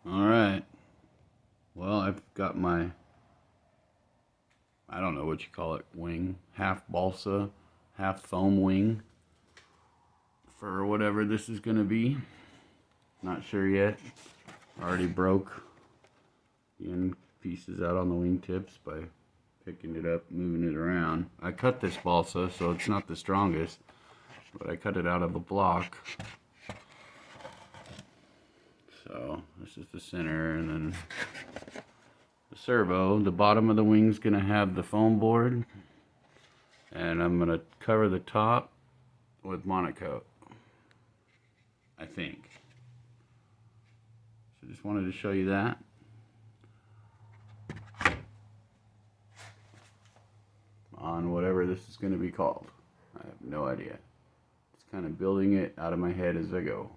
Alright, well, I've got my, I don't know what you call it, wing, half balsa, half foam wing for whatever this is going to be. Not sure yet. Already broke the end pieces out on the wingtips by picking it up, moving it around. I cut this balsa, so it's not the strongest, but I cut it out of a block. So this is the center, and then the servo. The bottom of the wing's gonna have the foam board, and I'm gonna cover the top with monocoat, I think. So just wanted to show you that. On whatever this is gonna be called. I have no idea. Just kind of building it out of my head as I go.